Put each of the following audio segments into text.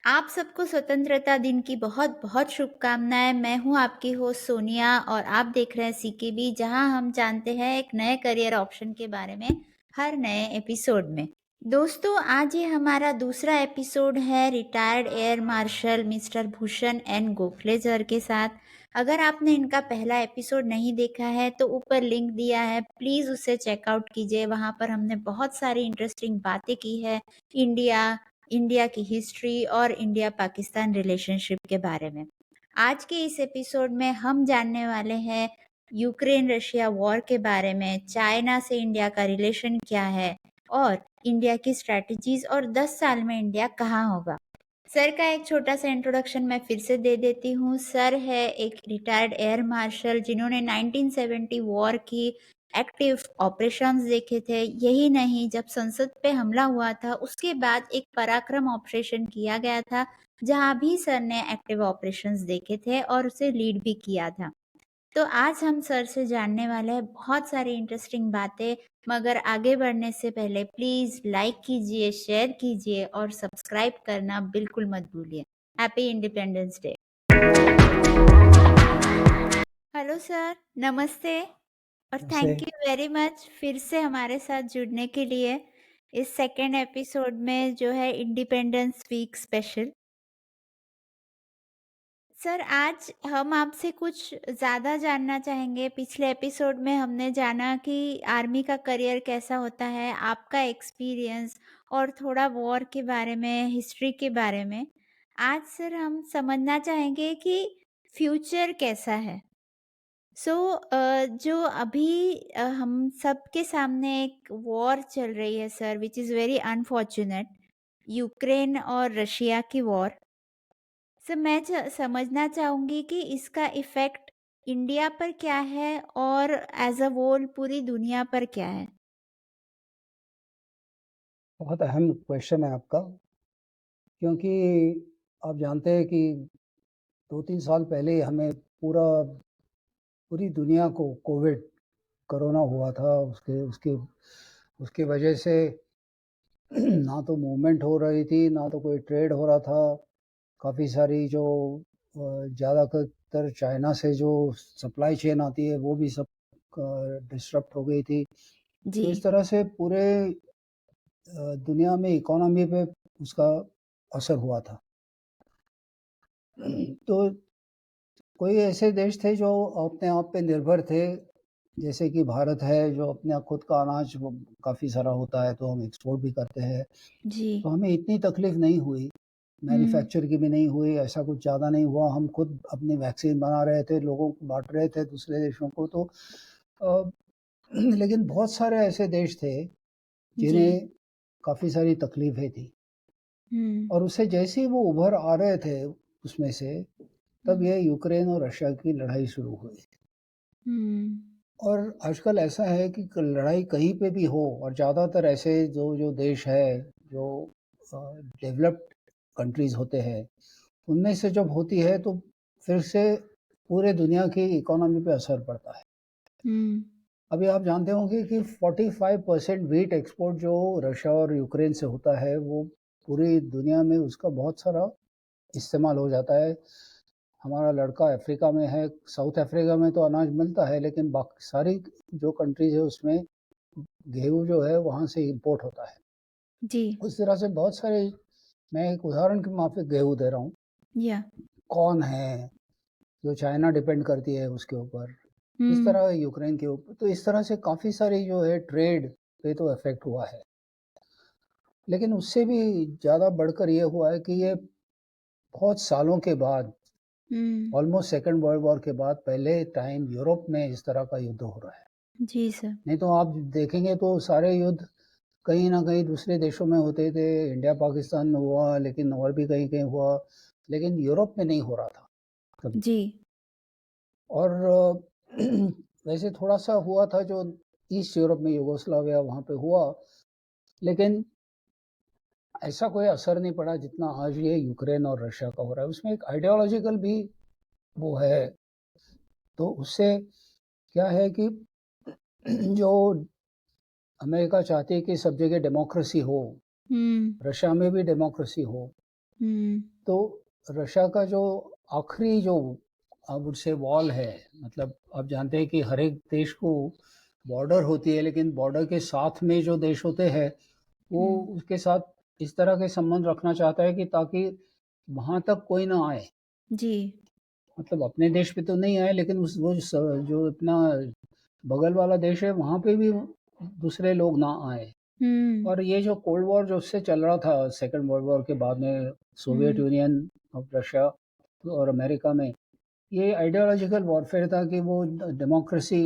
आप सबको स्वतंत्रता दिन की बहुत बहुत शुभकामनाएं। मैं हूं आपकी होस्ट सोनिया और आप देख रहे हैं सीकेबी, जहां हम जानते हैं एक नए करियर ऑप्शन के बारे में हर नए एपिसोड में। दोस्तों, आज ये हमारा दूसरा एपिसोड है retired air marshal Mister Bhushan N Gokhale sir के साथ। अगर आपने इनका पहला एपिसोड नहीं देखा है तो ऊपर लिंक दिया है, प्लीज़ उसे चेकआउट कीजिए। वहां पर हमने बहुत सारी इंटरेस्टिंग बातें की है इंडिया इंडिया की हिस्ट्री और इंडिया पाकिस्तान रिलेशनशिप के बारे में। आज के इस एपिसोड में हम जानने वाले हैं यूक्रेन रशिया वॉर के बारे में, चाइना से इंडिया का रिलेशन क्या है और इंडिया की स्ट्रैटेजीज और 10 साल में इंडिया कहाँ होगा। सर का एक छोटा सा इंट्रोडक्शन मैं फिर से दे देती हूँ। सर है एक रिटायर्ड एयर मार्शल जिन्होंने 1970 वॉर की एक्टिव ऑपरेशंस देखे थे। यही नहीं, जब संसद पे हमला हुआ था उसके बाद एक पराक्रम ऑपरेशन किया गया था जहां भी सर ने एक्टिव ऑपरेशंस देखे थे और उसे लीड भी किया था। तो आज हम सर से जानने वाले हैं बहुत सारी इंटरेस्टिंग बातें। मगर आगे बढ़ने से पहले प्लीज लाइक कीजिए, शेयर कीजिए और सब्सक्राइब करना बिल्कुल मत भूलिए। Happy independence day. Hello sir, नमस्ते और से थैंक यू वेरी मच फिर से हमारे साथ जुड़ने के लिए इस सेकेंड एपिसोड में जो है इंडिपेंडेंस वीक स्पेशल। सर, आज हम आपसे कुछ ज़्यादा जानना चाहेंगे। पिछले एपिसोड में हमने जाना कि आर्मी का करियर कैसा होता है, आपका एक्सपीरियंस और थोड़ा वॉर के बारे में, हिस्ट्री के बारे में। आज सर हम समझना चाहेंगे कि फ्यूचर कैसा है। सो जो अभी हम सबके सामने एक वॉर चल रही है sir, which is very unfortunate, Ukraine और रशिया की वॉर। सर, मैं समझना चाहूँगी कि इसका इफ़ेक्ट इंडिया पर क्या है और एज़ अ होल पूरी दुनिया पर क्या है? बहुत अहम क्वेश्चन है आपका, क्योंकि आप जानते हैं कि 2-3 साल पहले हमें पूरी दुनिया को कोविड कोरोना हुआ था। उसके उसके उसकी वजह से ना तो मूवमेंट हो रही थी, ना तो कोई ट्रेड हो रहा था। काफ़ी सारी जो ज़्यादातर चाइना से जो सप्लाई चेन आती है, वो भी सब डिसरप्ट हो गई थी। तो इस जी। तरह से पूरे दुनिया में इकोनॉमी पे उसका असर हुआ था। तो कोई ऐसे देश थे जो अपने आप पे निर्भर थे, जैसे कि भारत है जो अपना खुद का अनाज वो काफ़ी सारा होता है तो हम एक्सपोर्ट भी करते हैं। जी। तो हमें इतनी तकलीफ़ नहीं हुई, हुँ। मैन्युफैक्चर की भी नहीं हुई, ऐसा कुछ ज़्यादा नहीं हुआ। हम खुद अपनी वैक्सीन बना रहे थे, लोगों को बाँट रहे थे दूसरे देशों को। तो अ, लेकिन बहुत सारे ऐसे देश थे जी। जिन्हें काफ़ी सारी तकलीफ़ें थी। हुँ। और उससे जैसे ही वो उभर आ रहे थे उसमें से, तब हुँ। ये यूक्रेन और रशिया की लड़ाई शुरू हुई। हुँ। और आजकल ऐसा है कि लड़ाई कहीं पे भी हो और ज़्यादातर ऐसे जो देश है, जो डेवलप्ड कंट्रीज़ होते हैं, उनमें से जब होती है तो फिर से पूरे दुनिया की इकोनॉमी पे असर पड़ता है। हुँ। अभी आप जानते होंगे कि 45% व्हीट एक्सपोर्ट जो रशिया और यूक्रेन से होता है, वो पूरी दुनिया में उसका बहुत सारा इस्तेमाल हो जाता है। हमारा लड़का अफ्रीका में है, साउथ अफ्रीका में तो अनाज मिलता है, लेकिन बाकी सारी जो कंट्रीज़ है उसमें गेहूँ जो है वहाँ से इम्पोर्ट होता है। जी। उस तरह से बहुत सारे, मैं एक उदाहरण के माफ़िक गेहूँ दे रहा हूँ। या। कॉर्न है, जो चाइना डिपेंड करती है उसके ऊपर, इस हुँ। तरह यूक्रेन के ऊपर। तो इस तरह से काफ़ी सारी जो है ट्रेड पे तो इफ़ेक्ट हुआ है। लेकिन उससे भी ज़्यादा बढ़कर ये हुआ है कि ये बहुत सालों के बाद, हुँ। ऑलमोस्ट सेकंड वर्ल्ड वॉर के बाद पहले टाइम यूरोप में इस तरह का युद्ध हो रहा है। जी सर। नहीं तो आप देखेंगे तो सारे युद्ध कहीं न कहीं दूसरे देशों में होते थे, इंडिया पाकिस्तान में हुआ, लेकिन और भी कहीं-कहीं हुआ, लेकिन यूरोप में नहीं हो रहा था कभी। जी। और वैसे थोड़ा-सा हुआ था जो ईस्ट यूरोप में यूगोस्लाविया वहाँ पे हुआ, लेकिन ऐसा कोई असर नहीं पड़ा जितना आज ये यूक्रेन और रशिया का हो रहा है। उसमें एक आइडियोलॉजिकल भी वो है, तो उससे क्या है कि जो अमेरिका चाहती है कि सब जगह डेमोक्रेसी हो, हुँ। रशिया में भी डेमोक्रेसी हो, हुँ। तो रशिया का जो आखिरी जो आई वुड से वॉल है, मतलब आप जानते हैं कि हर एक देश को बॉर्डर होती है, लेकिन बॉर्डर के साथ में जो देश होते हैं वो उसके साथ इस तरह के संबंध रखना चाहता है कि ताकि वहाँ तक कोई ना आए। जी। मतलब अपने देश पे तो नहीं आए, लेकिन जो अपना बगल वाला देश है वहाँ पे भी दूसरे लोग ना आए। हुँ, और ये जो कोल्ड वॉर जो उससे चल रहा था, सेकंड वर्ल्ड वॉर के बाद में, सोवियत हुँ, यूनियन और रशिया और अमेरिका में, ये आइडियोलॉजिकल वॉरफेयर था कि वो डेमोक्रेसी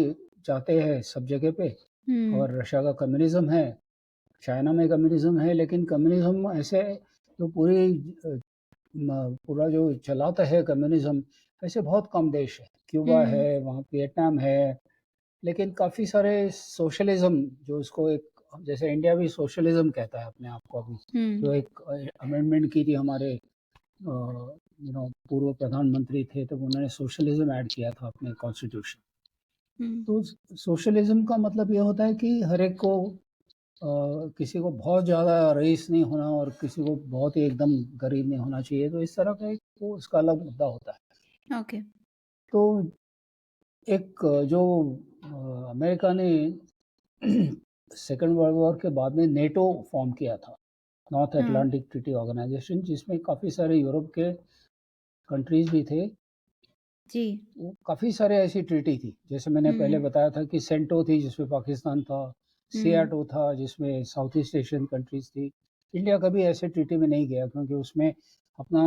चाहते हैं सब जगह पे। हुँ, और रशिया का कम्युनिज्म है, चाइना में कम्युनिज्म है, लेकिन कम्युनिज्म ऐसे जो पूरा जो चलाता है कम्युनिज्म, ऐसे बहुत कम देश है। क्यूबा हुँ, है, वहाँ वियतनाम है, लेकिन काफ़ी सारे सोशलिज्म जो उसको एक, जैसे इंडिया भी सोशलिज्म कहता है अपने आप को अभी, हुँ, जो एक अमेंडमेंट की थी हमारे पूर्व प्रधानमंत्री थे, तब उन्होंने सोशलिज्म ऐड किया था अपने कॉन्स्टिट्यूशन। हुँ, तो सोशलिज्म का मतलब ये होता है कि हर एक को किसी को बहुत ज़्यादा रईस नहीं होना और किसी को बहुत ही एकदम गरीब नहीं होना चाहिए, तो इस तरह का एक वो उसका अलग मुद्दा होता है। ओके। तो एक जो अमेरिका ने सेकेंड वर्ल्ड वॉर के बाद में नेटो फॉर्म किया था, नॉर्थ हाँ, अटलांटिक ट्रीटी ऑर्गेनाइजेशन, जिसमें काफ़ी सारे यूरोप के कंट्रीज भी थे। जी। वो काफ़ी सारे ऐसी ट्रीटी थी, जैसे मैंने पहले हुँ, बताया था कि सेंटो थी जिसमें पाकिस्तान था, हुँ, सियाटो था जिसमें साउथ ईस्ट एशियन कंट्रीज थी। इंडिया कभी ऐसे ट्रीटी में नहीं गया क्योंकि उसमें अपना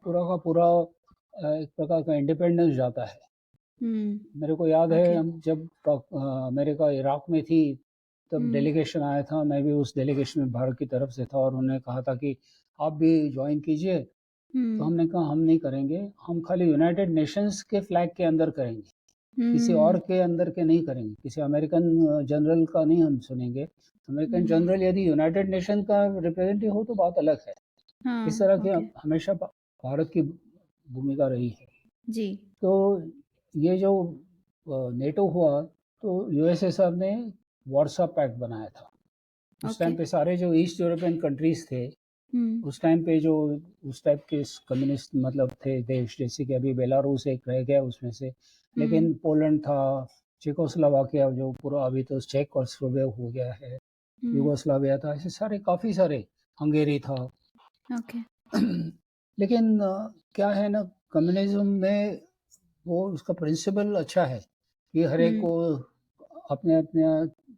पूरा का पूरा एक प्रकार का इंडिपेंडेंस जाता है। हुँ, मेरे को याद है ओके। हम जब अमेरिका इराक में थी, तब हुँ, डेलीगेशन आया था, मैं भी उस डेलीगेशन में भारत की तरफ से था, और उन्होंने कहा था कि आप भी ज्वाइन कीजिए। तो हुँ, हमने कहा हम नहीं करेंगे, हम खाली यूनाइटेड नेशंस के फ्लैग के अंदर करेंगे, किसी और हुँ, के अंदर के नहीं करेंगे, किसी अमेरिकन जनरल का नहीं हम सुनेंगे। अमेरिकन हुँ, जनरल यदि यूनाइटेड नेशन का रिप्रेजेंटेटिव हो तो बात अलग है। इस हाँ, तरह की ओके। हमेशा भारत की भूमिका रही है। जी, तो ये जो नेटो हुआ, तो यूएसएसआर ने वार्सा पैक्ट बनाया था। उस ओके। टाइम पे सारे जो ईस्ट यूरोपियन कंट्रीज थे, हुँ, उस टाइम पे जो उस टाइप के कम्युनिस्ट मतलब थे देश, जैसे कि अभी बेलारूस एक रह गया उसमें से, हुँ, लेकिन पोलैंड था, चेकोस्लोवाकिया जो पूरा अभी तो चेक और स्लोवेक हो गया है, हुँ, यूगोस्लाविया था, ऐसे सारे काफ़ी सारे, हंगेरी था। ओके। लेकिन क्या है ना, कम्युनिज्म में वो उसका प्रिंसिपल अच्छा है कि हर एक हुँ, को अपने अपने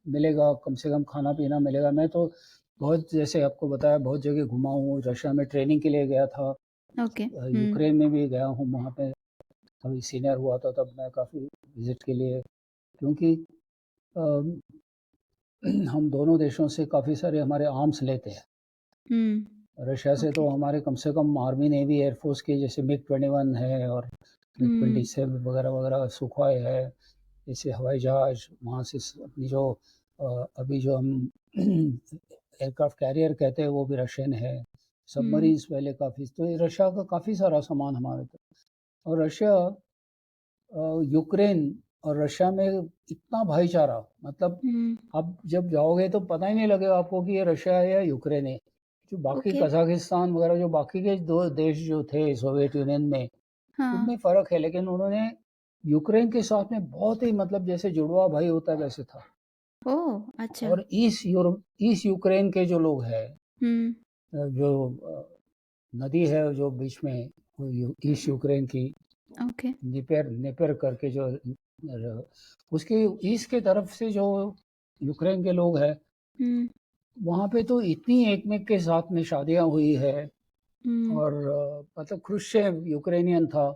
मिलेगा, कम से कम खाना पीना मिलेगा। मैं तो बहुत, जैसे आपको बताया, बहुत जगह घुमा हूँ, रशिया में ट्रेनिंग के लिए गया था, ओके। हुँ, यूक्रेन में भी गया हूँ, वहाँ पे अभी सीनियर हुआ था तब मैं काफ़ी विजिट के लिए, क्योंकि अ, हम दोनों देशों से काफ़ी सारे हमारे आर्म्स लेते हैं। हुँ, रशिया से ओके। तो हमारे कम से कम आर्मी नेवी एयरफोर्स के, जैसे मिग-21 है और हुँ, मिग-27 वगैरह वगैरह, सुखोई है, जैसे हवाई जहाज़ वहाँ से अपनी जो अभी जो हम एयरक्राफ्ट कैरियर कहते हैं वो भी रशियन है। हुँ, सबमरीन्स पहले काफ़ी, तो ये रशिया का काफ़ी सारा सामान हमारे तो। और रशिया यूक्रेन और रशिया में इतना भाईचारा, मतलब हुँ, आप जब जाओगे तो पता ही नहीं लगेगा आपको कि ये रशिया है या यूक्रेन है। जो बाकी ओके। कज़ाकिस्तान वगैरह जो बाकी के 2 देश जो थे सोवियत यूनियन में, हाँ, उनमें फ़र्क है, लेकिन उन्होंने यूक्रेन के साथ में बहुत ही, मतलब जैसे जुड़वा भाई होता है वैसे था। ओह! अच्छा। और ईस्ट यूक्रेन के जो लोग हैं, हुँ, जो नदी है जो बीच में, वो ईस्ट यूक्रेन की, ओके। निपेर निपेर करके जो उसके ईस्ट के तरफ से जो यूक्रेन के लोग हैं, हुँ, वहाँ पे तो इतनी एकमेक के साथ में शादियाँ हुई है। हुँ, और मतलब क्रुश्चेव यूक्रेनियन था,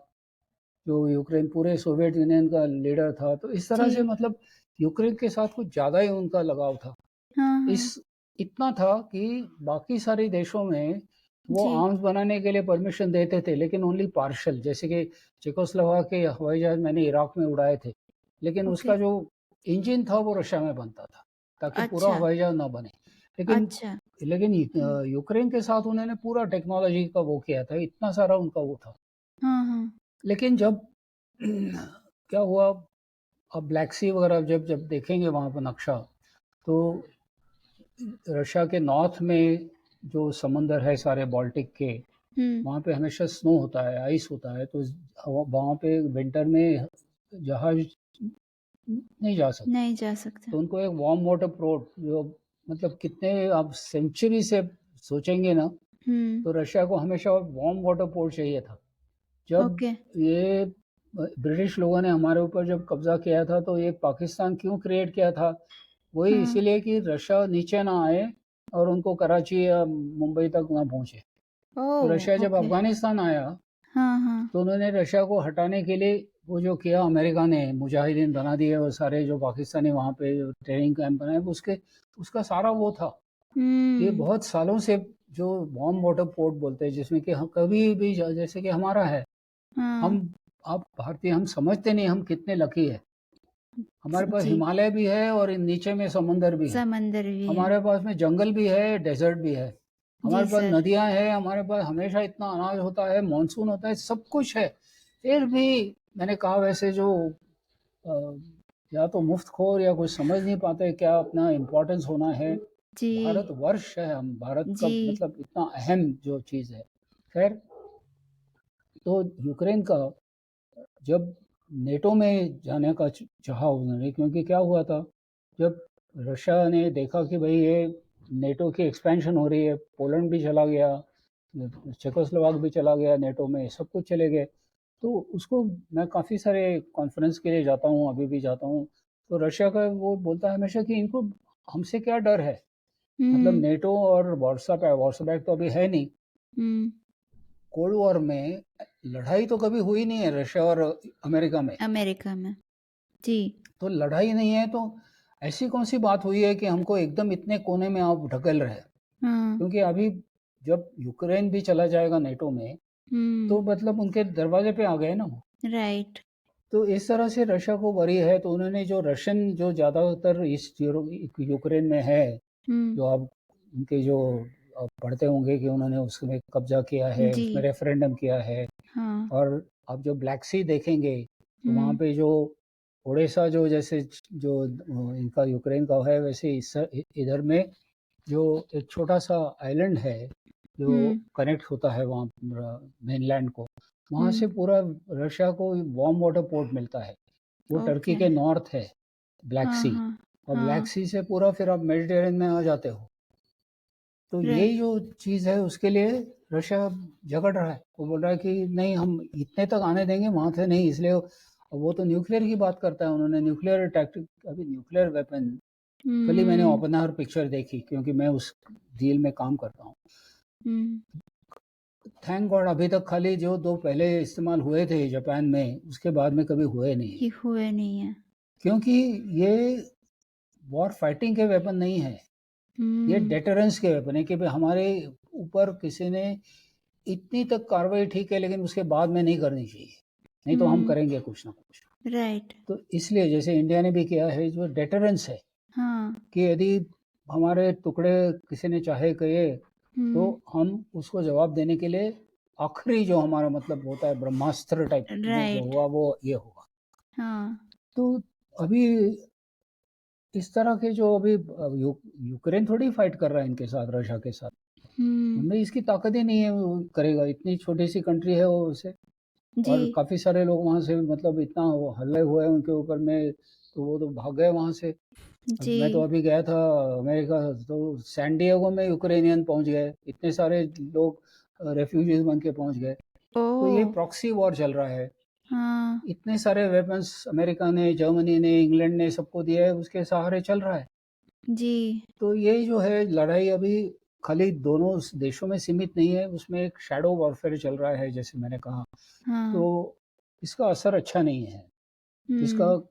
जो यूक्रेन पूरे सोवियत यूनियन का लीडर था, तो इस तरह से जी। मतलब यूक्रेन के साथ कुछ ज़्यादा ही उनका लगाव था। हाँ, इस हाँ। इतना था कि बाकी सारे देशों में वो जी, आर्म्स बनाने के लिए परमिशन देते थे, लेकिन ओनली पार्शियल, जैसे कि चेकोस्लोवाक के हवाई जहाज मैंने इराक में उड़ाए थे, लेकिन ओके। उसका जो इंजन था वो रशिया में बनता था, ताकि पूरा अच्छा, हवाई जहाज ना बने। लेकिन अच्छा। लेकिन हुँ, यूक्रेन के साथ उन्होंने पूरा टेक्नोलॉजी का वो किया था, इतना सारा उनका वो था। हाँ, हाँ। लेकिन जब क्या हुआ, अब ब्लैक सी वगैरह जब जब देखेंगे वहाँ पर नक्शा, तो रशिया के नॉर्थ में जो समंदर है सारे बाल्टिक के, हुँ। वहाँ पे हमेशा स्नो होता है, आइस होता है, तो वहाँ पे विंटर में जहाज़ नहीं जा सकते। नहीं जा सकता। तो उनको एक वार्म वाटर पोर्ट जो मतलब कितने आप सेंचुरी से सोचेंगे ना, हुँ। तो रशिया को हमेशा वार्म वाटर पोर्ट चाहिए था। जब ओके। ये ब्रिटिश लोगों ने हमारे ऊपर जब कब्ज़ा किया था, तो ये पाकिस्तान क्यों क्रिएट किया था? वही हाँ। इसीलिए कि रशिया नीचे ना आए और उनको कराची या मुंबई तक ना पहुँचे। तो रशिया ओह! जब ओके। अफ़गानिस्तान आया, हाँ, हाँ। तो उन्होंने रशिया को हटाने के लिए वो जो किया अमेरिका ने, मुजाहिदीन बना दिए और सारे जो पाकिस्तानी वहाँ पे ट्रेनिंग कैंप बनाए, उसका सारा वो था। ये हुँ। बहुत सालों से जो वार्म वाटर पोर्ट बोलते हैं, जिसमें कि हम कभी भी जैसे कि हमारा है, हाँ। हम आप भारतीय हम समझते नहीं हम कितने लकी है। हमारे पास जी, हिमालय भी है और नीचे में समुंदर भी है। समंदर भी है। हमारे पास में जंगल भी है, डेज़र्ट भी है। जी हमारे पास सर। नदियाँ हैं, हमारे पास हमेशा इतना अनाज होता है, मानसून होता है, सब कुछ है। फिर भी मैंने कहा वैसे जो अ, या तो मुफ्तखोर या कुछ समझ नहीं पाते क्या अपना इम्पोर्टेंस होना है। जी, भारतवर्ष है हम, भारत का जी। मतलब इतना अहम जो चीज़ है। ख़ैर, तो यूक्रेन का जब नेटो में जाने का चाहा उन्होंने, क्योंकि क्या हुआ था, जब रशिया ने देखा कि भाई ये नेटो की एक्सपेंशन हो रही है, पोलैंड भी चला गया, चेकोस्लोवाक भी चला गया नेटो में, सब कुछ चले गए। तो उसको मैं काफ़ी सारे कॉन्फ्रेंस के लिए जाता हूँ, अभी भी जाता हूँ। तो रशिया का वो बोलता है हमेशा कि इनको हमसे क्या डर है, मतलब हुँ, नेटो और वार्सो पैक्ट तो अभी है नहीं। हुँ। कोल्ड वॉर में लड़ाई तो कभी हुई नहीं है रशिया और अमेरिका में। अमेरिका में। जी। तो लड़ाई नहीं है तो ऐसी कौन-सी बात हुई है कि हमको एकदम इतने कोने में आप ढकेल रहे हैं? हाँ। क्योंकि अभी जब यूक्रेन भी चला जाएगा नेटो में, हुँ। तो मतलब उनके दरवाजे पे आ गए ना वो। राइट। तो इस तरह से रशिया को वरी है, तो उन्होंने जो रशियन जो ज़्यादातर ईस्ट यूक्रेन में है, हुँ। जो आप उनके जो पढ़ते होंगे कि उन्होंने उसमें कब्ज़ा किया है, जी। उसमें रेफरेंडम किया है। हाँ। और आप जो ब्लैक सी देखेंगे, तो वहाँ हुँ। पे जो ओडेसा जो जैसे जो इनका यूक्रेन का है, वैसे इधर में जो एक छोटा-सा आइलैंड है, जो हुँ। कनेक्ट होता है वहाँ मेनलैंड को, वहाँ हुँ। से पूरा रशिया को वार्म वाटर पोर्ट मिलता है। वो टर्की ओके। के नॉर्थ है, ब्लैक हाँ, सी। हाँ। और ब्लैक हाँ। सी से पूरा फिर आप मेडिटेरेनियन में आ जाते हो। तो राइट। यही जो चीज़ है उसके लिए रशिया झगड़ रहा है। वो बोल रहा है कि नहीं हम इतने तक आने देंगे, वहाँ से नहीं, इसलिए वो तो न्यूक्लियर की बात करता है, उन्होंने न्यूक्लियर टैक्टिक अभी न्यूक्लियर वेपन। कल ही मैंने हुँ। ओपेनहाइमर पिक्चर देखी क्योंकि मैं उस डील में काम करता हूँ। हुँ। थैंक गॉड अभी तक खाली जो 2 पहले इस्तेमाल हुए थे जापान में, उसके बाद में कभी हुए नहीं ये है। हुए नहीं है। क्योंकि ये वॉर फाइटिंग के वेपन नहीं है, ये हुँ। डेटरेंस के वेपन है कि भाई हमारे ऊपर किसी ने इतनी तक कार्रवाई ठीक है, लेकिन उसके बाद में नहीं करनी चाहिए, नहीं तो हम हुँ। करेंगे कुछ ना कुछ। राइट। तो इसलिए जैसे इंडिया ने भी किया है, जो डेटरेंस है हाँ। कि यदि हमारे टुकड़े किसी ने चाहे किए, तो हुँ। हम उसको जवाब देने के लिए आखिरी जो हमारा मतलब होता है ब्रह्मास्त्र टाइप में जो राइट। हुआ वो ये होगा। हाँ। तो अभी इस तरह के जो अभी यूक्रेन थोड़ी फाइट कर रहा है इनके साथ, रशिया के साथ। हुँ। उनमें इसकी ताकत ही नहीं है वो करेगा, इतनी छोटी सी कंट्री है वो उसे। जी। और काफ़ी सारे लोग वहाँ से मतलब इतना वो हल्ले हुए हैं उनके ऊपर में, तो वो तो भाग गए वहाँ से। अब जी। मैं तो अभी गया था अमेरिका, तो सैन डिएगो में यूक्रेनियन पहुँच गए, इतने सारे लोग रेफ्यूजीज़ बन के पहुँच गए। तो ये ओह! प्रॉक्सी वॉर चल रहा है। हाँ। इतने सारे वेपन्स अमेरिका ने, जर्मनी ने, इंग्लैंड ने सबको दिया है, उसके सहारे चल रहा है। जी। तो ये जो है लड़ाई अभी खाली दोनों देशों में सीमित नहीं है, उसमें एक शैडो वॉरफेयर चल रहा है जैसे मैंने कहा। हाँ। तो इसका असर अच्छा नहीं है। इसका हुँ।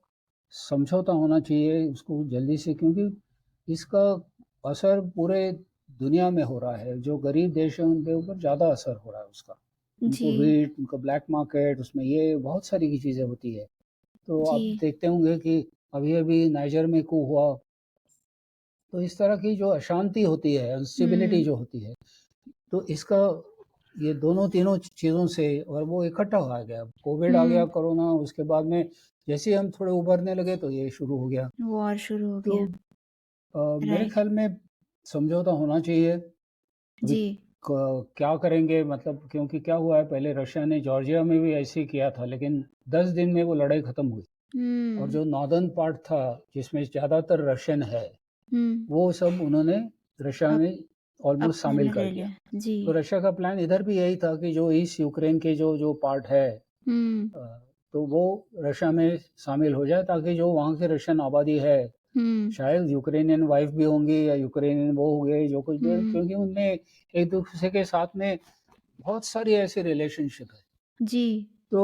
समझौता होना चाहिए उसको जल्दी से, क्योंकि इसका असर पूरे दुनिया में हो रहा है। जो गरीब देश हैं उनके ऊपर ज़्यादा असर हो रहा है उसका। जी। उनको व्हीट, उनको ब्लैक मार्केट, उसमें ये बहुत सारी की चीज़ें होती है। तो जी। आप देखते होंगे कि अभी-अभी नाइजर में coup हुआ, तो इस तरह की जो अशांति होती है, अनस्टेबिलिटी हुँ। जो होती है, तो इसका ये दोनों तीनों चीज़ों से और वो इकट्ठा आ गया। कोविड आ गया, हुँ। कोरोना, उसके बाद में जैसे ही हम थोड़े उभरने लगे तो ये शुरू हो गया। वॉर शुरू हो तो गया। मेरे राइट। ख़्याल में समझौता होना चाहिए। अभी जी। क्या करेंगे, मतलब क्योंकि क्या हुआ है, पहले रशिया ने जॉर्जिया में भी ऐसे ही किया था, लेकिन 10 दिन में वो लड़ाई खत्म हुई। और जो नॉर्दर्न पार्ट था जिसमें ज़्यादातर रशियन है, वो सब उन्होंने रशिया अप में ऑलमोस्ट अपने शामिल में कर ले लिया। लिया। जी। तो रशिया का प्लान इधर भी यही था कि जो ईस्ट यूक्रेन के जो पार्ट है, हुँ, अ, तो वो रशिया में शामिल हो जाए, ताकि जो वहाँ की रशियन आबादी है, हुँ, शायद यूक्रेनियन वाइफ भी होंगी या यूक्रेनियन वो हो गए, जो कुछ भी है, हुँ। क्योंकि उनमें एक दूसरे के साथ में बहुत सारी ऐसी रिलेशनशिप है। जी। तो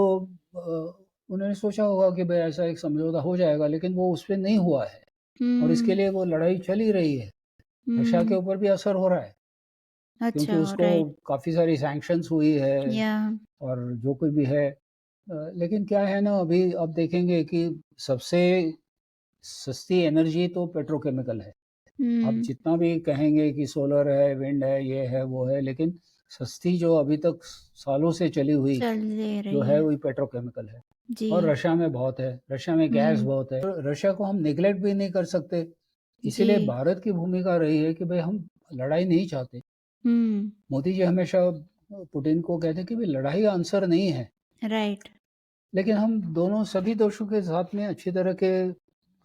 उन्होंने सोचा होगा कि भाई ऐसा एक समझौता हो जाएगा, लेकिन वो उस पे नहीं हुआ है। और इसके हुँ, लिए वो लड़ाई चल ही रही है। रशिया के हुँ। ऊपर भी असर हो रहा है, क्योंकि अच्छा, उसको राइट। काफ़ी सारी सैंक्शंस हुई है या और जो कुछ भी है। लेकिन क्या है ना, अभी अब देखेंगे कि सबसे सस्ती एनर्जी तो पेट्रोकेमिकल है। आप हुँ, जितना भी कहेंगे कि सोलर है, विंड है, ये है, वो है, लेकिन सस्ती जो अभी तक सालों से चली हुई चल ले जो रही है, है। वही पेट्रोकेमिकल है। जी। और रशिया में बहुत है, रशिया में गैस हुँ, बहुत है। तो रशिया को हम नेग्लेक्ट भी नहीं कर सकते। जी। इसीलिए भारत की भूमिका रही है कि भाई हम लड़ाई नहीं चाहते। हुँ, मोदी जी हमेशा पुतिन को कहते हैं कि भाई लड़ाई आंसर नहीं है, राइट। लेकिन हम दोनों सभी देशों के साथ में अच्छी तरह के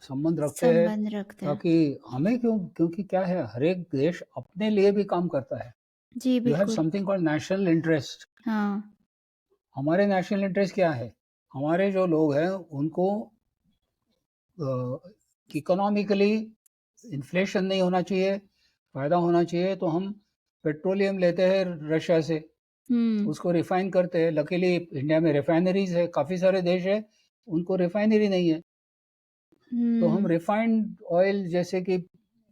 संबंध रखते हैं, संबंध रखते हैं। ताकि हमें क्योंकि क्या है, हर एक देश अपने लिए भी काम करता है। जी, यू हैव बिल्कुल। Something called national interest. हाँ। हमारे नेशनल इंटरेस्ट क्या है? हमारे जो लोग हैं उनको इकोनॉमिकली इन्फ्लेशन नहीं होना चाहिए, फ़ायदा होना चाहिए। तो हम पेट्रोलियम लेते हैं रशिया से, हुँ, उसको रिफ़ाइन करते हैं। लकीली इंडिया में रिफ़ाइनरीज़ है, काफ़ी सारे देश हैं, उनको रिफ़ाइनरी नहीं है। तो हम हुँ, रिफ़ाइंड ऑयल जैसे कि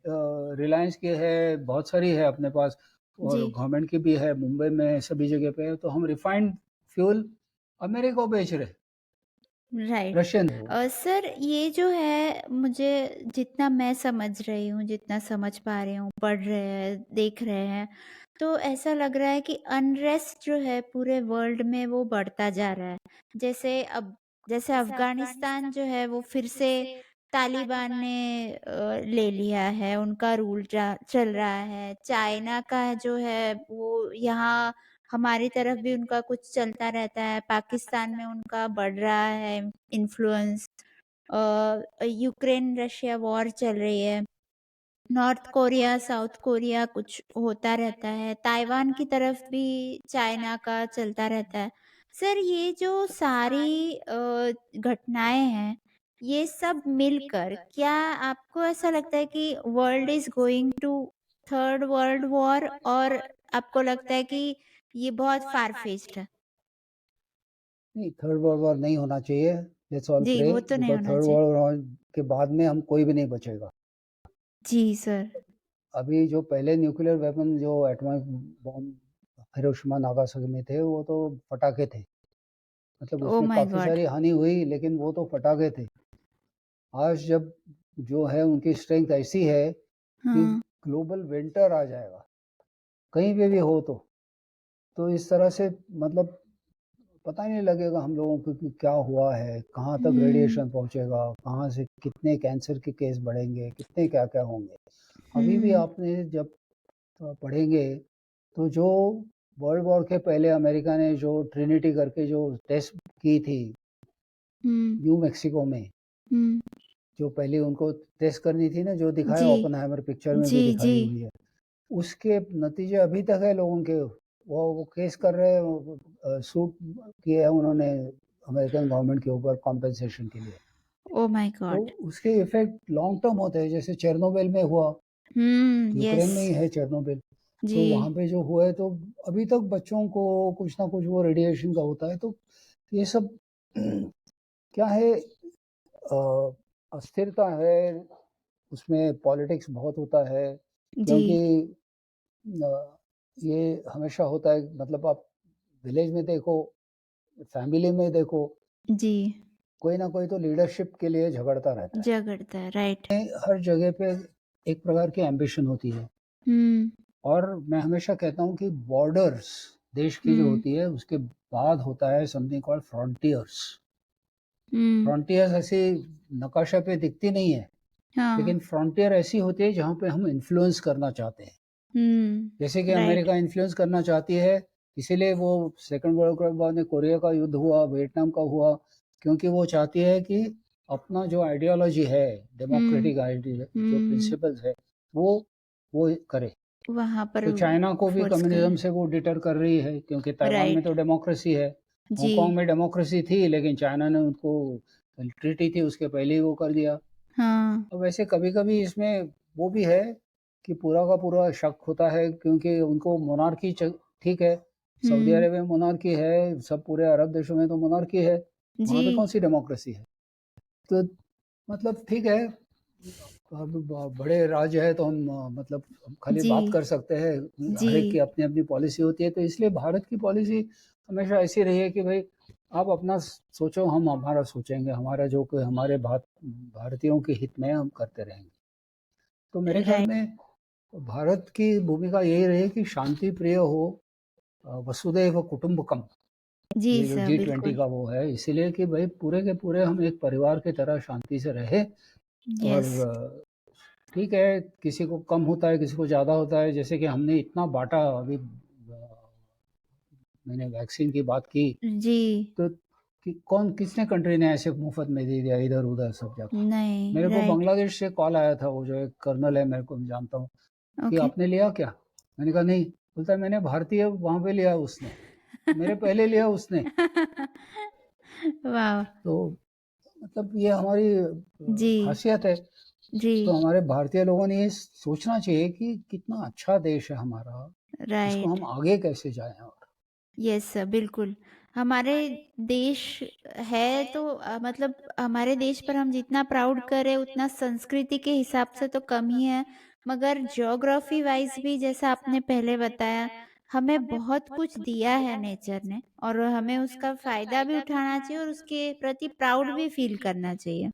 रिलायंस की है, बहुत सारी है अपने पास, जी, और गवर्नमेंट की भी है, मुंबई में सभी जगह पे है। तो हम रिफ़ाइंड फ्यूल अमेरिका को बेच रहे हैं, राइट। रशियन है वो। सर ये जो है मुझे जितना मैं समझ रही हूँ, जितना समझ पा रही हूँ, पढ़ रहे हैं, देख रहे हैं, तो ऐसा लग रहा है कि अनरेस्ट जो है पूरे वर्ल्ड में वो बढ़ता जा रहा है। जैसे अब जैसे अफ़गानिस्तान जो है वो फिर से तालिबान ने ले लिया है, उनका रूल चल रहा है। चाइना का जो है वो यहाँ हमारी तरफ भी उनका कुछ चलता रहता है, पाकिस्तान में उनका बढ़ रहा है इन्फ्लुएंस। यूक्रेन रशिया वॉर चल रही है, नॉर्थ कोरिया, साउथ कोरिया कुछ होता रहता है, ताइवान की तरफ भी चाइना का चलता रहता है। सर ये जो सारी घटनाएँ हैं, ये सब मिलकर क्या आपको ऐसा लगता है कि world is going to third world war और आपको लगता है कि ये बहुत फार फेच्ड है? नहीं, थर्ड वर्ल्ड वॉर नहीं होना चाहिए। लेट्स ऑल जी, प्रे, वो तो नहीं बिकॉज़ होना थर्ड चाहिए। वर्ल्ड वॉर के बाद में हम कोई भी नहीं बचेगा। जी, सर। अभी जो पहले न्यूक्लियर वेपन, जो एटॉमिक बॉम्ब हिरोशिमा नागासाकी में थे, वो तो पटाखे थे। मतलब ओह उसमें माय काफ़ी गॉड! सारी हानि हुई, लेकिन वो तो पटाखे थे। आज जब जो है उनकी स्ट्रेंथ ऐसी है कि हाँ। ग्लोबल विंटर आ जाएगा, कहीं पे भी हो तो। तो इस तरह से मतलब पता ही नहीं लगेगा हम लोगों को कि क्या हुआ है, कहाँ तक हुँ, रेडिएशन पहुँचेगा, कहाँ से कितने कैंसर के केस बढ़ेंगे, कितने क्या-क्या होंगे। अभी भी हुँ, आपने जब पढ़ेंगे, तो जो वर्ल्ड वॉर के पहले अमेरिका ने जो ट्रिनिटी करके जो टेस्ट की थी, हुँ, न्यू मेक्सिको में, हुँ। जो पहले उनको टेस्ट करनी थी ना, जो दिखाया जी, ओपेनहाइमर पिक्चर में जी, भी जी। दिखाई हुई है। उसके नतीजे अभी तक है लोगों के। वो केस कर रहे हैं, सूट किए हैं उन्होंने अमेरिकन गवर्नमेंट के ऊपर कॉम्पेंसेशन के लिए। ओह माय तो गॉड! उसके इफ़ेक्ट लॉन्ग टर्म होते हैं, जैसे चेर्नोबिल में हुआ, यूक्रेन येस। में ही है चेर्नोबिल। तो वहाँ जी, पे जो हुआ है, तो अभी तक बच्चों को कुछ ना कुछ वो रेडिएशन का होता है। तो ये सब क्या है, अस्थिरता है, उसमें पॉलिटिक्स बहुत होता है, जी, क्योंकि ये हमेशा होता है। मतलब आप विलेज में देखो, फैमिली में देखो, जी। कोई ना कोई तो लीडरशिप के लिए झगड़ता रहता है। झगड़ता है, राइट। हर जगह पे एक प्रकार की एम्बिशन होती है। हुँ, और मैं हमेशा कहता हूँ कि बॉर्डर्स देश की जो हुँ, होती है, उसके बाद होता है समथिंग कॉल्ड फ्रंटियर्स। हुँ। फ्रंटियर्स ऐसी नकाशा पे दिखती नहीं है, हाँ। लेकिन फ्रंटियर ऐसी होती है जहाँ पे हम इन्फ्लुएंस करना चाहते हैं। जैसे कि राइट। अमेरिका इन्फ्लुएंस करना चाहती है, इसीलिए वो सेकंड वर्ल्ड वॉर के बाद में कोरिया का युद्ध हुआ, वियतनाम का हुआ, क्योंकि वो चाहती है कि अपना जो आइडियोलॉजी है, हुँ, डेमोक्रेटिक आइडिया जो हुँ, प्रिंसिपल्स है, वो करे। वहाँ पर तो चाइना को भी फ़ोर्स कम्युनिज़्म करें। से वो डिटर कर रही है, क्योंकि ताइवान में राइट। तो डेमोक्रेसी है। जी। हांगकांग में डेमोक्रेसी थी, लेकिन चाइना ने उनको ट्रीटी थी उसके पहले ही वो कर दिया। हाँ। और वैसे कभी-कभी इसमें वो भी है कि पूरा का पूरा शक होता है, क्योंकि उनको मोनार्की ठीक है, सऊदी हुँ। अरेबिया में मोनार्की है, सब पूरे अरब देशों में तो मोनार्की है, जी। वहाँ पे कौन-सी डेमोक्रेसी है? तो मतलब ठीक है, अब बड़े राज्य है तो हम मतलब हम खाली जी। बात कर सकते हैं, जी। हर एक की अपनी-अपनी पॉलिसी होती है, तो इसलिए भारत की पॉलिसी हमेशा ऐसी रही है कि भई आप अपना सोचो, हम हमारा सोचेंगे, हमारा जो कोई हमारे भारतीयों के हित में हम करते रहेंगे। तो मेरे ख्याल राइट। में भारत की भूमिका यही रही कि शांति प्रिय हो, वसुधैव कुटुंबकम, जी ये जो सर, G20 बिल्कुल। का वो है, इसीलिए कि भाई पूरे के पूरे हम एक परिवार की तरह शांति से रहें। और यस। ठीक है, किसी को कम होता है, किसी को ज़्यादा होता है, जैसे कि हमने इतना बाँटा अभी, मैंने वैक्सीन की बात की, जी। तो कि कौन किसने कंट्री ने ऐसे मुफ़्त में दे दिया इधर-उधर सब जगह। नहीं, मेरे को राइट। बांग्लादेश से कॉल आया था, वो जो एक कर्नल है, मेरे को मैं जानता हूँ, कि ओके। आपने लिया क्या? मैंने कहा नहीं, बोलता है मैंने भारतीय वहाँ पे लिया उसने, मेरे पहले लिया उसने। वाह! तो मतलब ये हमारी जी, ख़ासियत है। जी। तो हमारे भारतीय लोगों ने ये सोचना चाहिए कि कितना अच्छा देश है हमारा, इसको राइट। हम आगे कैसे जाएँ और। यस सर, बिल्कुल। हमारे देश है तो मतलब हमारे देश पर हम जितना प्राउड करें उतना संस्कृति के हिसाब से तो कम ही है। मगर ज्योग्राफी वाइज़ भी जैसा आपने पहले बताया, हमें बहुत कुछ दिया है नेचर ने और हमें उसका फ़ायदा भी उठाना चाहिए और उसके प्रति प्राउड भी फ़ील करना चाहिए।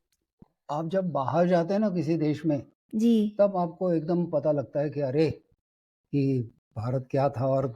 आप जब बाहर जाते हैं ना किसी देश में, जी। तब आपको एकदम पता लगता है कि अरे! कि भारत क्या था, और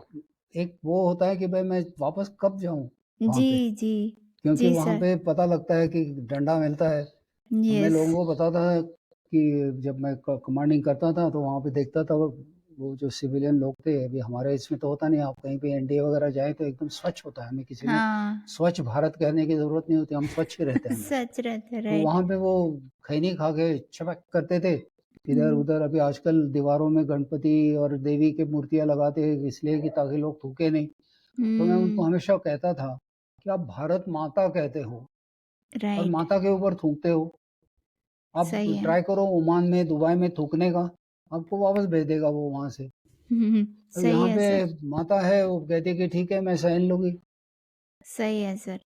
एक वो होता है कि भाई मैं वापस कब जाऊँ वहाँ जी, पे? जी। क्योंकि जी वहाँ सर। पे पता लगता है कि डंडा मिलता है। मैं यस। लोगों को बताता था कि जब मैं कमांडिंग करता था तो वहाँ पे देखता था, वो जो सिविलियन लोग थे, अभी हमारे इसमें तो होता नहीं है, आप कहीं पे एनडीए वगैरह जाएँ तो एकदम स्वच्छ होता है, हमें किसी ने हाँ। स्वच्छ भारत कहने की ज़रूरत नहीं होती, हम स्वच्छ ही रहते हैं हमेशा। सच रहता, तो राइट। वहाँ पे वो खैनी खा के छपक करते थे, हुँ। इधर-उधर। अभी आजकल दीवारों में गणपति और देवी की मूर्तियाँ लगाते हैं, इसलिए कि ताकि लोग थूके नहीं। तो मैं उनको हुँ। हमेशा कहता था कि आप भारत माता कहते हो और राइट। माता के ऊपर थूकते हो। आप सही है। ट्राई करो ओमान में, दुबई में थूकने का, आपको वापस भेज देगा वो वहाँ से। हुँ, हुँ। अब सही यहाँ है पे सर, माता है, वो कहती है कि ठीक है, मैं सहन लूँगी। सही है सर।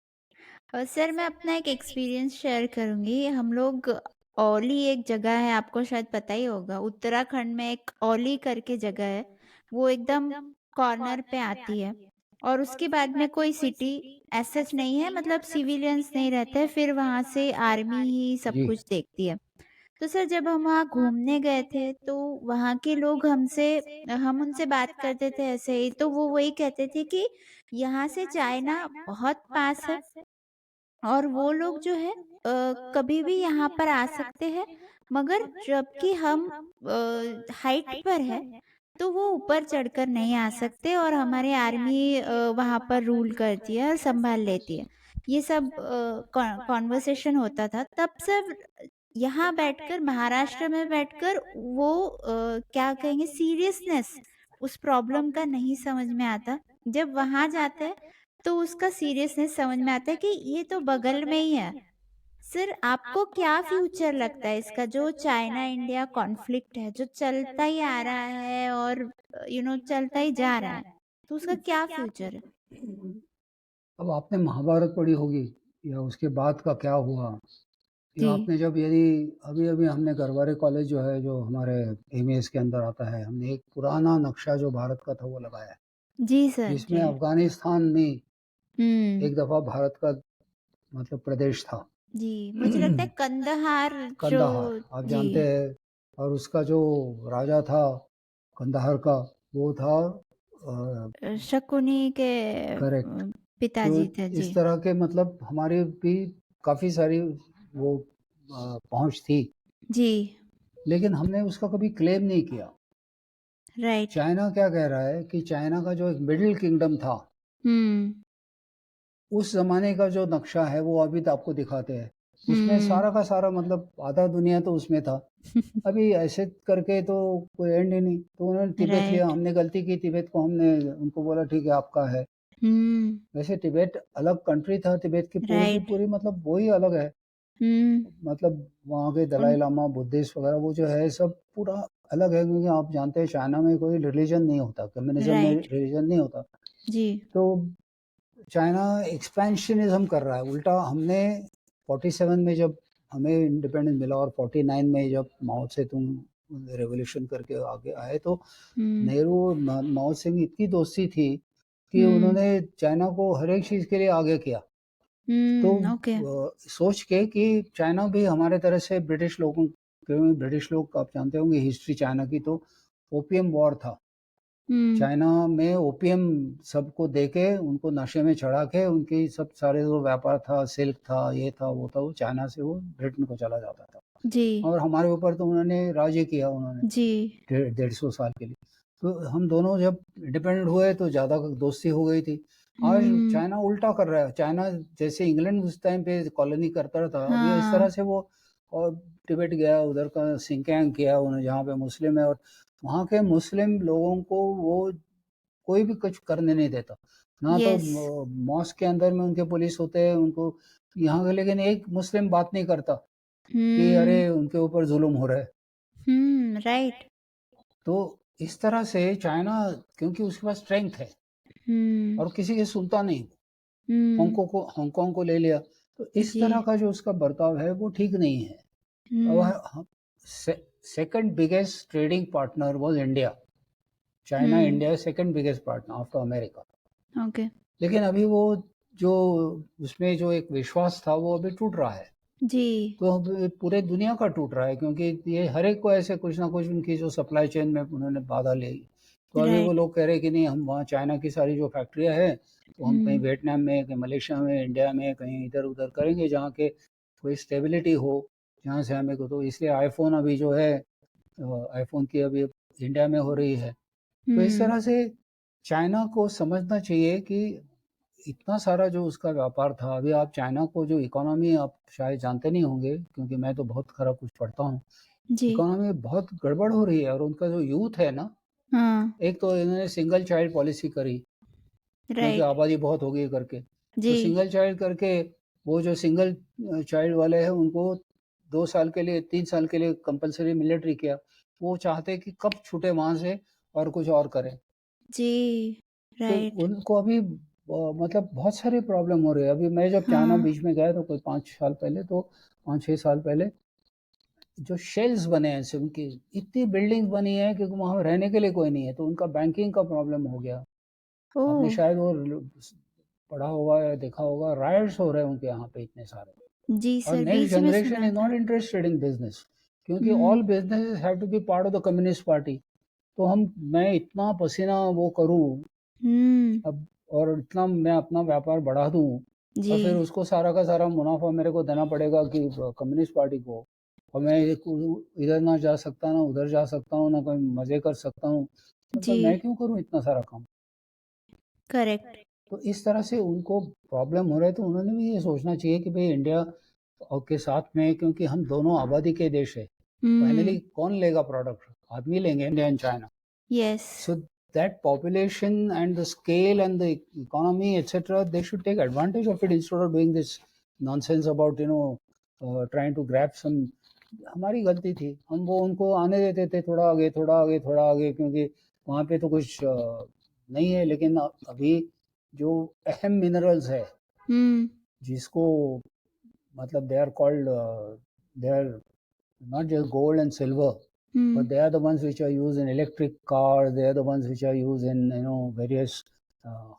और सर मैं अपना एक एक्सपीरियंस शेयर करूँगी। हम लोग औली एक जगह है, आपको शायद पता ही होगा, उत्तराखंड में एक औली करके जगह है। वो एकदम कॉर्नर पे आती है और उसके बाद में कोई सिटी एज़ सच नहीं है, मतलब सिविलियंस नहीं रहते हैं, फिर वहाँ से आर्मी ही सब जी। कुछ देखती है। तो सर जब हम वहाँ घूमने गए थे तो वहाँ के लोग हमसे हम उनसे बात करते थे ऐसे ही, तो वो वही कहते थे कि यहाँ से चाइना बहुत पास है और वो लोग जो है कभी भी यहाँ पर आ सकते हैं, मगर जबकि हम हाइट पर है तो वो ऊपर चढ़कर नहीं आ सकते और हमारी आर्मी वहाँ पर रूल करती है और संभाल लेती है। ये सब कॉन्वर्सेशन होता था तब। सब यहाँ बैठकर महाराष्ट्र में बैठकर वो क्या कहेंगे, सीरियसनेस उस प्रॉब्लम का नहीं समझ में आता। जब वहाँ जाते हैं तो उसका सीरियसनेस समझ में आता है कि ये तो बगल में ही है। सर आपको क्या फ्यूचर लगता है इसका, जो चाइना इंडिया कॉन्फ्लिक्ट है जो चलता ही आ रहा है और चलता ही जा रहा है, तो उसका क्या फ्यूचर है? अब आपने महाभारत पढ़ी होगी, या उसके बाद का क्या हुआ, या जी। आपने जब यदि अभी-अभी हमने गरवारे कॉलेज जो है, जो हमारे एमईएस के अंदर आता है, हमने एक पुराना नक्शा जो भारत का था वो लगाया है, जी सर, जिसमें जी। अफ़गानिस्तान भी हुँ। एक दफ़ा भारत का मतलब प्रदेश था। जी, मुझे लगता है कंदहार जो। कंदाहार, आप जी। जानते हैं, और उसका जो राजा था कंदाहार का, वो था शकुनी के करेक्ट। तो पिताजी थे। इस जी। तरह के मतलब हमारी भी काफ़ी सारी वो पहुँच थी, जी। लेकिन हमने उसका कभी क्लेम नहीं किया। राइट। चाइना क्या कह रहा है कि चाइना का जो एक मिडिल किंगडम था, हुँ, उस ज़माने का जो नक्शा है वो अभी तो आपको दिखाते हैं। उसमें हुँ। सारा का सारा मतलब आधा दुनिया तो उसमें था। अभी ऐसे करके तो कोई एंड ही नहीं। तो उन्होंने तिब्बत लिया, राइट। हमने गलती की तिब्बत को हमने उनको बोला ठीक है आपका है। हुँ, वैसे तिब्बत अलग कंट्री था, तिब्बत की राइट। पूरी मतलब वही अलग है। हुँ, मतलब वहाँ के उन दलाई लामा, बुद्धिस्ट वगैरह वो जो है सब पूरा अलग है क्योंकि आप जानते हैं चाइना में कोई रिलीजन नहीं होता, कम्युनिज़्म में राइट। रिलीजन नहीं होता। जी। तो चाइना एक्सपेंशनिज़्म कर रहा है, उल्टा हमने 47 में जब हमें इंडिपेंडेंस मिला और 49 में जब माओ सेतुंग रेवोल्यूशन करके आगे आए तो हुँ, नेहरू और माओ से इतनी दोस्ती थी कि हुँ, उन्होंने चाइना को हर एक चीज़ के लिए आगे किया। तो ओके। सोच के कि चाइना भी हमारे तरह से ब्रिटिश लोगों क्योंकि ब्रिटिश लोग आप जानते होंगे हिस्ट्री चाइना की तो ओपियम वॉर था। हुँ, चाइना में ओपियम सबको देके उनको नशे में चढ़ा के उनकी सब सारे जो व्यापार था, सिल्क था, ये था, वो था, वो चाइना से वो ब्रिटेन को चला जाता था। जी, और हमारे ऊपर तो उन्होंने राज ही किया उन्होंने जी। 150 साल के लिए। तो हम दोनों जब इंडिपेंडेंट हुए तो ज़्यादा दोस्ती हो गई थी। आज हुँ, चाइना उल्टा कर रहा है। चाइना जैसे इंग्लैंड उस टाइम पे कॉलोनी करता था, अभी इस हाँ, तरह से वो और तिब्बत गया, उधर का सिंकियांग किया उन्होंने जहाँ पे मुस्लिम है और वहाँ के मुस्लिम लोगों को वो कोई भी कुछ करने नहीं देता। ना तो यस। मॉस्क के अंदर में उनके पुलिस होते हैं, उनको यहाँ के लेकिन एक मुस्लिम बात नहीं करता कि हुँ, अरे उनके ऊपर ज़ुल्म हो रहा है। राइट। तो इस तरह से चाइना क्योंकि उसके पास स्ट्रेंथ है हुँ, और किसी की सुनता नहीं। हुँ, हांगकांग को ले लिया। तो इस जी। तरह का जो उसका बर्ताव है वो ठीक नहीं है। अब हुँ, ह से second biggest trading partner was India. China hmm, India second biggest partner after America. Okay. लेकिन अभी वो जो उसमें जो एक विश्वास था वो अभी टूट रहा है। जी, तो अब ये पूरे दुनिया का टूट रहा है क्योंकि ये हर एक को ऐसे कुछ ना कुछ उनकी जो सप्लाई चेन में उन्होंने बाधा ली। तो अभी वो राइट। लोग कह रहे हैं कि नहीं हम वहाँ चाइना की सारी जो फैक्ट्रियाँ हैं तो हम कहीं हुँ, वियतनाम में, कहीं मलेशिया में, इंडिया में कहीं इधर-उधर करेंगे जहाँ के कोई स्टेबिलिटी हो, जहाँ से हमें को तो इसलिए आईफ़ोन अभी जो है आईफ़ोन की अभी इंडिया में हो रही है। तो इस हुँ, तरह से चाइना को समझना चाहिए कि इतना सारा जो उसका व्यापार था, अभी आप चाइना को जो इकोनॉमी आप शायद जानते नहीं होंगे क्योंकि मैं तो बहुत खरा कुछ पढ़ता हूँ। जी, इकोनॉमी बहुत गड़बड़ हो रही है और उनका जो यूथ है ना, हाँ, एक तो इन्होंने सिंगल चाइल्ड पॉलिसी करी क्योंकि राइट। आबादी बहुत हो गई करके। जी, तो सिंगल चाइल्ड करके वो जो सिंगल चाइल्ड वाले हैं उनको 2 साल के लिए, 3 साल के लिए कंपल्सरी मिलिट्री किया। वो चाहते हैं कि कब छूटे वहाँ से और कुछ और करें। जी, तो राइट। उनको अभी मतलब बहुत सारी प्रॉब्लम हो रही है। अभी मैं जब चाइना हाँ, बीच में गया तो कोई 5 साल पहले तो 5-6 साल पहले जो शेल्स बने हैं सिम की, इतनी बिल्डिंग्स बनी हैं कि वहाँ रहने के लिए कोई नहीं है, तो उनका बैंकिंग का प्रॉब्लम हो गया। आपने ओह! शायद वो पढ़ा होगा या देखा होगा, रायट्स हो रहे हैं उनके यहाँ पे इतने सारे। जी और सर, नेक्स्ट बीच में जनरेशन सुना इज़ था। नॉट इंटरेस्टेड इन बिज़नेस क्योंकि हुँ, all businesses have to be part of the communist party. तो मैं इतना पसीना वो करूँ हुँ, अब और इतना मैं अपना व्यापार बढ़ा दूँ जी, और फिर उसको सारा का सारा मुनाफ़ा मेरे को देना पड़ेगा कि कम्युनिस्ट पार्टी को और मैं एक इधर ना जा सकता, ना उधर जा सकता हूँ, ना कोई मज़े कर सकता हूँ। मतलब जी, मैं क्यों करूँ इतना सारा काम? करेक्ट। तो इस तरह से उनको प्रॉब्लम हो रहा है, तो उन्होंने भी ये सोचना चाहिए कि भई इंडिया के साथ में क्योंकि हम दोनों आबादी के देश हैं। फाइनली हुँ, कौन लेगा प्रोडक्ट? आदमी लेंगे, India and China. Yes, So that population and the scale and the economy, etc., they should take advantage of it instead of doing this nonsense about trying to grab some. हमारी गलती थी हम वो उनको आने देते थे थोड़ा आगे थोड़ा आगे थोड़ा आगे क्योंकि वहाँ पे तो कुछ नहीं है लेकिन अभी जो अहम मिनरल्स है हुँ, जिसको मतलब they are called they are not just gold and silver, hmm, but they are the ones which are used in electric cars. They are the ones which are used in various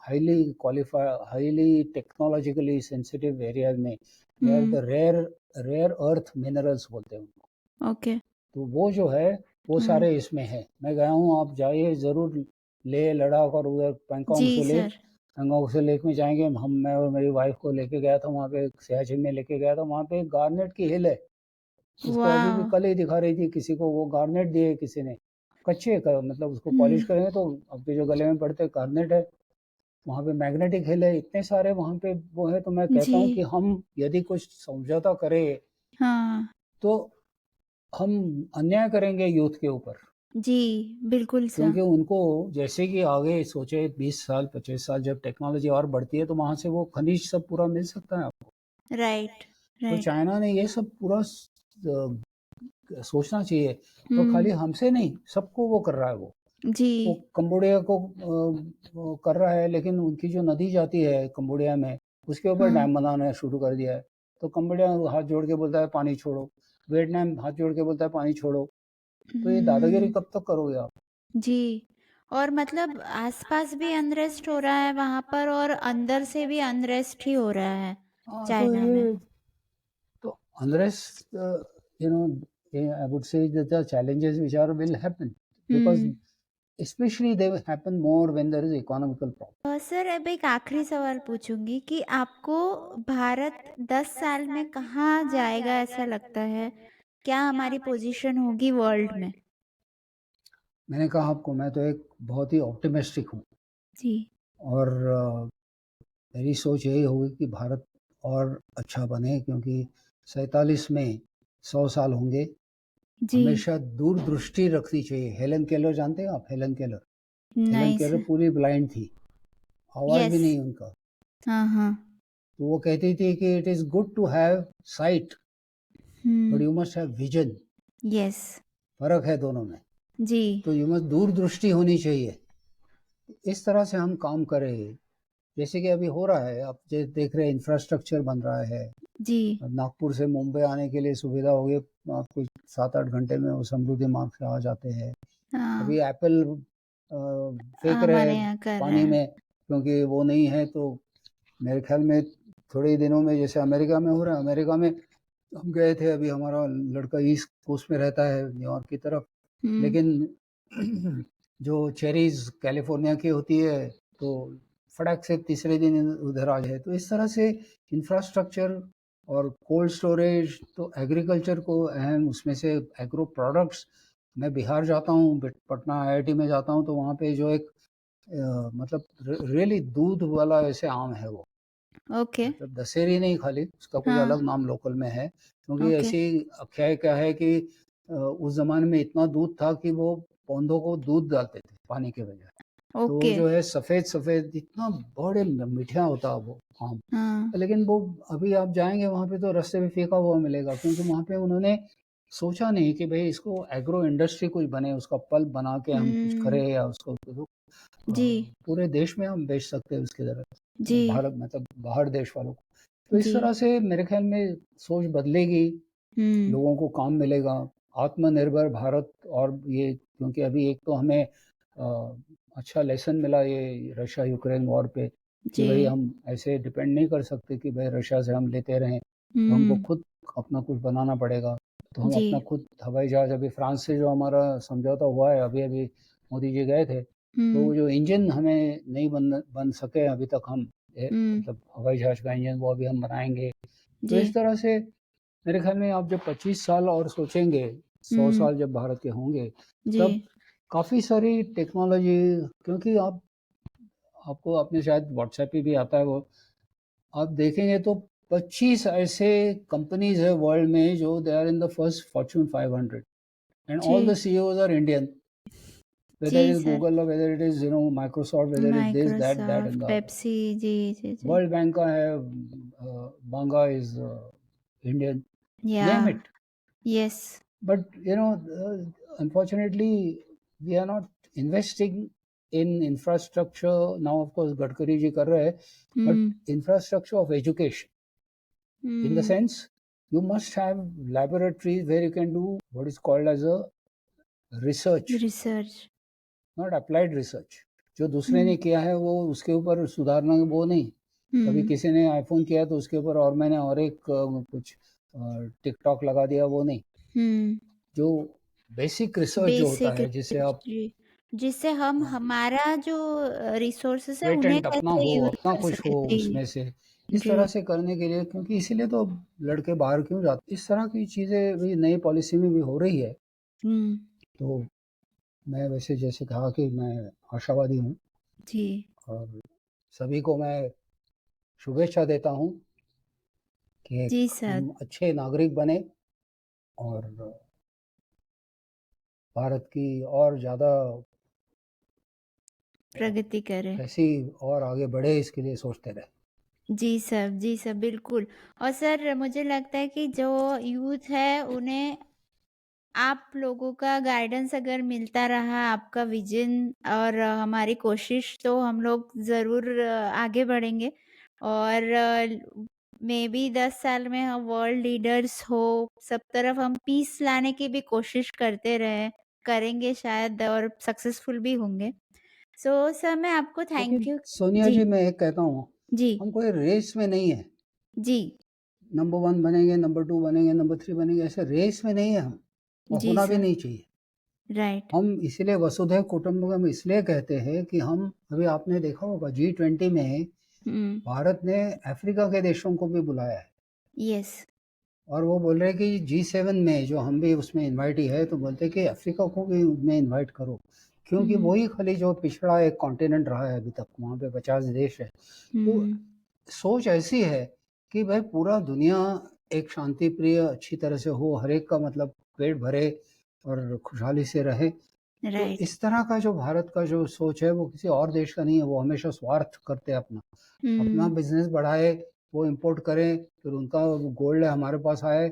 highly qualified, highly technologically sensitive areas में. They are hmm, the rare earth minerals बोलते हैं उनको. Okay, तो वो जो है वो हुँ, सारे इसमें है. मैं गया हूँ आप जाइए ज़रूर ले लद्दाख और उधर जी सर, पैंगोंग से लेक में जाएंगे हम मैं और मेरी वाइफ को लेके गया था वहाँ पे सियाचिन में लेके गया था वहाँ पे एक गार्नेट की हिल है उसको अभी भी वॉव! कल ही दिखा रही थी किसी को वो गारनेट दिए किसी ने कच्चे मतलब उसको पॉलिश हुँ, करेंगे तो आपके जो गले में पड़ते कार्नेट है, वहाँ पे मैग्नेटिक हिल है, इतने सारे वहाँ पे वो है। तो मैं कहता हूँ कि जी, हम यदि कुछ समझौता करें हाँ। तो हम अन्याय करेंगे यूथ के ऊपर, जी, बिल्कुल क्योंकि उनको जैसे कि आगे सोचे 20 साल 25 साल जब टेक्नोलॉजी और बढ़ती है तो वहाँ से वो खनिज सब पूरा मिल सकता है आपको। राइट, तो राइट। चाइना ने ये सब पूरा सोचना चाहिए, और हुँ, खाली हमसे नहीं सबको वो कर रहा है जी, वो कंबोडिया को वो कर रहा है, लेकिन उनकी जो नदी जाती है कंबोडिया में उसके ऊपर हाँ। डैम बनाना शुरू कर दिया है। तो कंबोडिया हाथ जोड़ के बोलता है पानी छोड़ो, वियतनाम हाथ जोड़ के बोलता है पानी छोड़ो। तो ये दादागिरी हुँ, कब तक करोगे आप? जी। और मतलब आस-पास भी अनरेस्ट हो रहा है वहाँ पर और अंदर से भी अनरेस्ट ही हो रहा है, हाँ, तो चाइना में। ये तो unless you know I would say that the challenges which are will happen, because hmm. especially they will happen more when there is economical problem. Sir अब एक आखिरी सवाल पूछूँगी कि आपको भारत 10 साल में कहाँ जाएगा ऐसा लगता है? क्या हमारी पोज़ीशन होगी वर्ल्ड में? मैंने कहा आपको मैं तो एक बहुत ही ऑप्टिमिस्टिक हूँ, जी। और मेरी सोच यही होगी कि भारत और अच्छा बने, क्योंकि 47 में 100 साल होंगे। जी। हमेशा दूरदृष्टि रखनी चाहिए। हेलन केलर जानते हैं आप? Helen Keller? हेलन नहीं केलर सर। पूरी ब्लाइंड थी, आवाज़ भी यस। नहीं उनका। हाँ, हाँ। तो वो कहती थी कि it is good to have sight but hmm. You must have vision. Yes. फ़र्क है दोनों में। जी। तो यू मस्ट दूरदृष्टि होनी चाहिए। इस तरह से हम काम करें, जैसे कि अभी हो रहा है, आप देख रहे हैं इंफ्रास्ट्रक्चर बन रहा है। जी। अब नागपुर से मुंबई आने के लिए सुविधा हो गई, आपको 7-8 घंटे में वो समृद्धि मार्ग से आ जाते हैं। हाँ। अभी एप्पल फेंक रहे हमारे हैं यहाँ कर रहे पानी हैं। में, क्योंकि वो नहीं है। तो मेरे ख्याल में थोड़े ही दिनों में, जैसे अमेरिका में हो रहा है, अमेरिका में हम गए थे, अभी हमारा लड़का ईस्ट कोस्ट में रहता है न्यूयॉर्क की तरफ, हुँ। लेकिन जो चेरीज़ कैलिफ़ोर्निया की होती है, तो फटाक से तीसरे दिन उधर आ जाए। तो इस तरह से इंफ्रास्ट्रक्चर और कोल्ड स्टोरेज, तो एग्रीकल्चर को अहम, उसमें से एग्रो प्रोडक्ट्स। मैं बिहार जाता हूँ, पटना आईआईटी में जाता हूँ, तो वहाँ पे जो एक मतलब रियली दूध वाला ऐसे आम है वो, ओके। मतलब दशहरी नहीं खाली, उसका कोई हाँ। अलग नाम लोकल में है, क्योंकि ओके। ऐसी आख्यायिका है कि उस ज़माने में इतना दूध था कि वो पौधों को दूध डालते थे पानी के बजाय। तो वो ओके। जो है सफ़ेद-सफ़ेद इतना बड़े मीठा होता है वो आम। हाँ। लेकिन वो अभी आप जाएँगे वहाँ पे तो रास्ते में फेंका हुआ मिलेगा, क्योंकि वहाँ पे उन्होंने सोचा नहीं कि भई इसको एग्रो इंडस्ट्री कुछ बने, उसका पल्प बना के हम कुछ हुँ। करें, या उसको तो जी। पूरे देश में हम बेच सकते हैं उसकी तरह, जी। भारत मतलब बाहर देश वालों को। तो इस जी। तरह से मेरे ख़्याल में सोच बदलेगी, हुँ। लोगों को काम मिलेगा, आत्मनिर्भर भारत। और ये क्योंकि अभी एक तो हमें अच्छा लेसन मिला ये रशिया यूक्रेन वॉर पे, कि जी। भई हम ऐसे डिपेंड नहीं कर सकते कि भई रशिया से हम लेते रहें, तो हमको हुँ। खुद अपना कुछ बनाना पड़ेगा। तो हम जी। अपना खुद हवाई जहाज़, अभी फ्रांस से जो हमारा समझौता हुआ है, अभी-अभी मोदी जी गए थे, तो हुँ। वो जो इंजन हमें नहीं बन सके अभी तक, हम हुँ। मतलब हवाई जहाज़ का इंजन वो अभी हम बनाएँगे। तो जी। इस तरह से मेरे ख़्याल में आप जब 25 साल और सोचेंगे, 100 हुँ। साल जब भारत के होंगे, जी। तब काफ़ी सारी टेक्नोलॉजी, क्योंकि आपको आपने शायद व्हाट्सएप पे भी आता है वो, आप देखेंगे तो 25 ऐसे कंपनीज़ है वर्ल्ड में जो they are in the first Fortune 500, and जी। All the CEOs are Indian, जी whether it is sir. Google, और whether it is Microsoft, whether it this, that and Microsoft, the other. Pepsi. जी, जी, जी। World Bank का है, Banga is Indian, या name it. Yes. But unfortunately, we are not investing in infrastructure. Now, of course, Gadkari ji kar rahe hai, but hmm. infrastructure of education. In the hmm. sense, you must have laboratories where you can do what is called as a research, research. not applied research. जो दूसरे हुँ। ने किया है वो उसके ऊपर सुधारना, वो नहीं। कभी हुँ। किसी ने आईफ़ोन किया तो उसके ऊपर और मैंने और एक कुछ टिकटॉक लगा दिया, वो नहीं। हुँ। जो बेसिक रिसर्च जो होता बेसिक है, जिससे रिसर्च आप जी, जिससे हम हमारा जो रिसोर्सेज़ है उन्हें पेटेंट अपना कैसे हो, यूज़ अपना कर कुछ हो सकें। जी। उसमें से, इस जी। तरह से करने के लिए, क्योंकि इसीलिए तो लड़के बाहर क्यों जाते, इस तरह की चीज़ें भी नई पॉलिसी में भी हो रही है। हुँ। तो मैं वैसे जैसे कहा कि मैं आशावादी हूँ जी। और सभी को मैं शुभेच्छा देता हूँ कि जी एक सर। हम अच्छे नागरिक बने और भारत की और ज़्यादा प्रगति करें। कैसी और आगे बढ़े इसके लिए सोचते रहें। जी सर, बिल्कुल। और सर मुझे लगता है कि जो यूथ है उन्हें आप लोगों का गाइडेंस अगर मिलता रहा, आपका विज़न और हमारी कोशिश, तो हम लोग ज़रूर आगे बढ़ेंगे और मेबी 10 साल में हम वर्ल्ड लीडर्स हो, सब तरफ हम पीस लाने की भी कोशिश करते रहे करेंगे शायद और सक्सेसफुल भी होंगे। सो सर मैं आपको थैंक लेकिन यू। सोनिया जी, जी मैं एक कहता हूँ, जी, हम कोई रेस में नहीं है। जी, नंबर 1 बनेंगे, नंबर 2 बनेंगे, नंबर 3 बनेंगे, ऐसे रेस में नहीं है हम और जी होना भी सर, नहीं चाहिए। राइट। हम इसीलिए वसुधैव कुटुंबकम इसलिए कहते हैं कि हम अभी आपने देखा होगा G20 में हुँ, भारत ने अफ्रीका के देशों को भी बुलाया है येस। और वो बोल रहे हैं कि G7 में जो हम भी उसमें इनवाइट ही है तो बोलते हैं कि अफ्रीका को भी उसमें इनवाइट करो क्योंकि हुँ, वही खाली जो पिछड़ा एक कॉन्टिनेंट रहा है अभी तक वहाँ पे 50 देश है। तो हुँ, सोच ऐसी है कि भाई पूरा दुनिया एक शांति प्रिय अच्छी तरह से हो, हर एक का मतलब पेट भरे और खुशहाली से रहे। तो राइट। इस तरह का जो भारत का जो सोच है वो किसी और देश का नहीं है, वो हमेशा स्वार्थ करते हैं अपना। अपना हुँ, बिज़नेस बढ़ाए, वो इम्पोर्ट करें, फिर उनका गोल्ड है हमारे पास आए,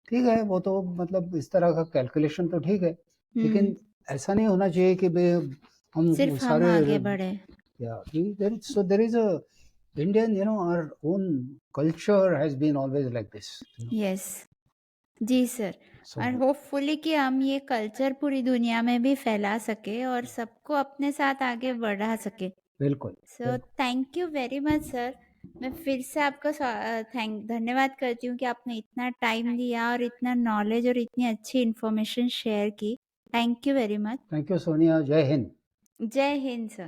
ठीक है, वो तो मतलब इस तरह का कैलकुलेशन तो ठीक है। हुँ, लेकिन ऐसा नहीं होना चाहिए कि भई हम वो सिर्फ़ हम सारे आगे बढ़े। yeah, there is a Indian, our own culture has been always like this. Yes. जी सर। So और होपफुली कि हम ये कल्चर पूरी दुनिया में भी फैला सकें और सबको अपने साथ आगे बढ़ा सकें। बिल्कुल, सो बिल्कुल। Thank you very much sir. मैं फिर से आपका धन्यवाद करती हूँ कि आपने इतना टाइम दिया और इतना नॉलेज और इतनी अच्छी इन्फॉर्मेशन शेयर की। Thank you very much. Thank you Sonia, जय हिंद। जय हिंद सर।